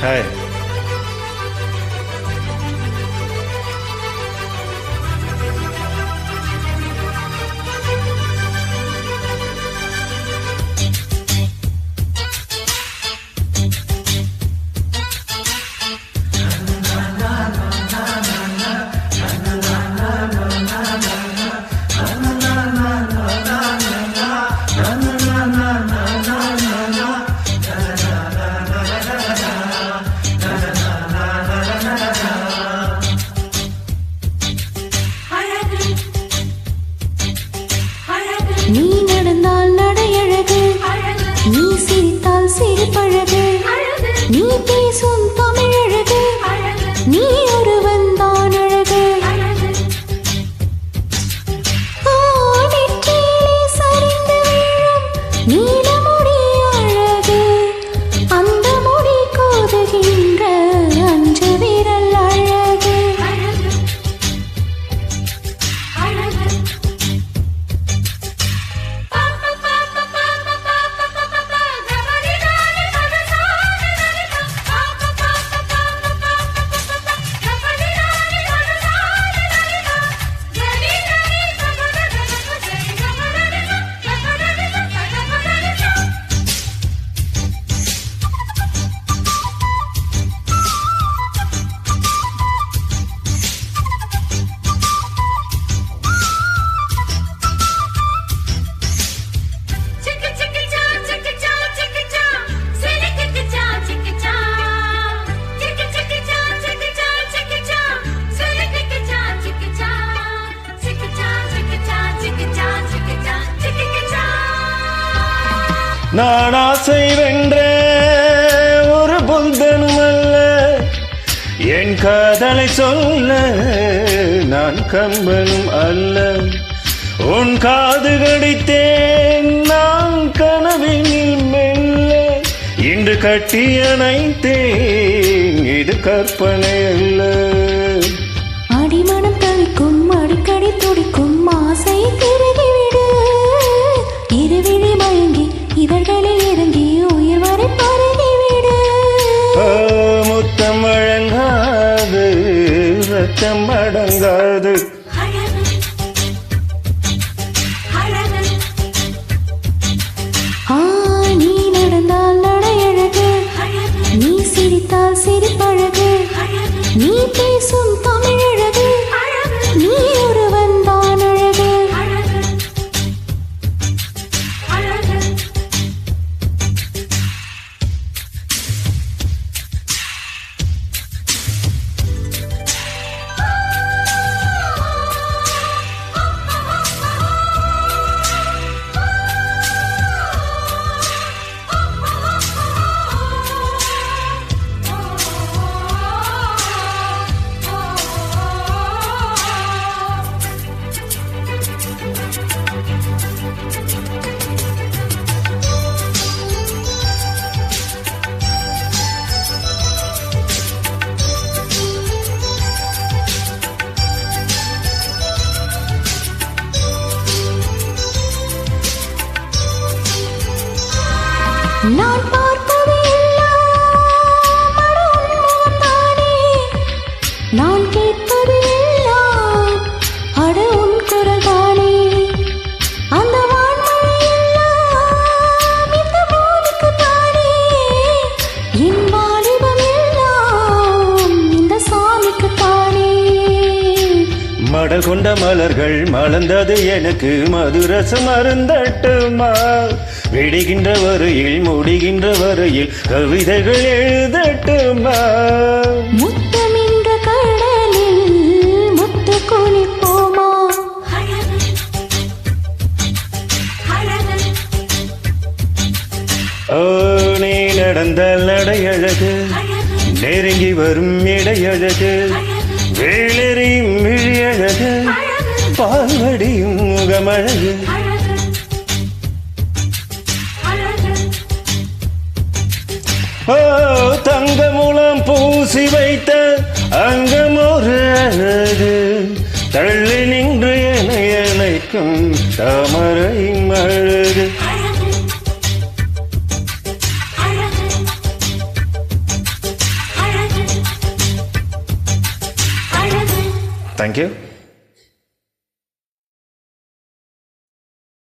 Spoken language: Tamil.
ஹாய். நீ நடந்தால் நடையழகு, நீ சிரித்தால் சிரிப்பழகு, நீ பேசும் தமிழழகு, நீ ஒருவன் தான் அழகு. நெற்றியிலே சரிந்து வீழும் நீலமுடி அழகு, அந்த முடி கோதுகின்ற அஞ்சு விரல் அழகு. நான் ஆசை வென்ற ஒரு புல்தனும் அல்ல, என் காதலை சொல்ல நான் கம்பனும் அல்ல. உன் காது கடித்தேன் நான் கனவினில் மெல்ல, இன்று கட்டி அணைத்தேன் இது கற்பனை அல்ல. அடிமனம் தவிக்கும் அடிக்கடி துடிக்கும் ஆசை திருகிவிடு, இருவிழி மயங்கி இதழ்களில் இறங்கி உயிர் வரை பருகிவிடு. முத்தம் வழங்காது ரத்தம் அடங்காது. நீ நடந்தால் நடையழகு, நீ சிரித்தால் சிரிப்பழகு, நீ பேசும் தமிழழகு, நீ ஒருவன் தான் அழகு. நான் பார்ப்பது எல்லாம் தானே, நான் கேட்பது எல்லாம் அட உன் குரல் தானே. அந்த வான்மழை எல்லாம் இந்த பூமிக்கு தானே, என் வாலிபம் எல்லாம் இந்த சாமிக்கு தானே. மடல் கொண்ட மலர்கள் மலர்ந்தது எனக்கு மதுரசம் அருந்தட்டுமா, விடுகின்ற வரையில் முடிகின்ற வரையில் கவிதைகள் எழுதட்டுமா. முத்தமின்ற கடலில் முத்து குளிப்போமா, நீ நடந்தால் நடையழகு, நெருங்கி வரும் இடையழகு, வேளறியும் விழியழகு, பால்வடியும் முகமழகு. தங்க மூலம் பூசி வைத்த அங்கம் ஒரு அழகு, தள்ளி நின்று என அணைக்கும் தாமரையும் அழகு. தேங்க்யூ